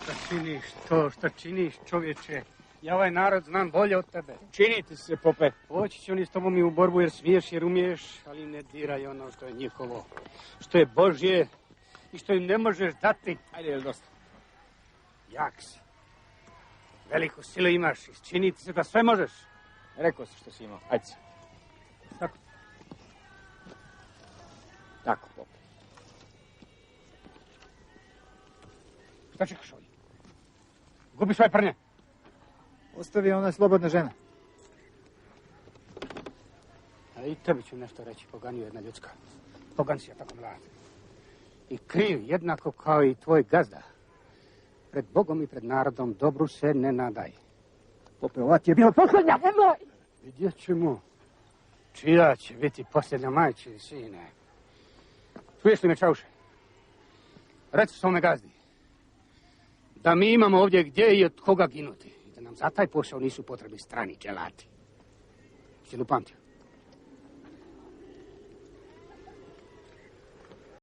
Šta činiš to, šta činiš, čovječe? Ja ovaj narod znam bolje od tebe. Čini ti se, pope. Poći će oni s tobom i u borbu jer smiješ, jer umiješ, ali ne diraj ono što je njihovo. Što je Božje i što im ne možeš dati. Ajde, je dosta. Jak si. Veliku silu imaš i čini ti se da sve možeš. Rekao si što si imao. Ajde se. Tako. Tako, pope. Šta čekaš ovdje? Gubi svoje prnje. Ostavi, ona je slobodna žena. A i tebi ću nešto reći, poganju jedna ljudska. Pogan si ja tako mlad. I kriv jednako kao i tvoj gazda. Pred Bogom i pred narodom dobru se ne nadaj. Pope, ova ti je bila posljednja, nemoj! Vidjet ćemo. Čija će biti posljednja majči, sine. Čuješ li me, Čauše? Reci svome gazdi. Da mi imamo ovdje gdje i od koga ginuti. I da nam za taj posao nisu potrebni strani dželati. Jesi li upamtio?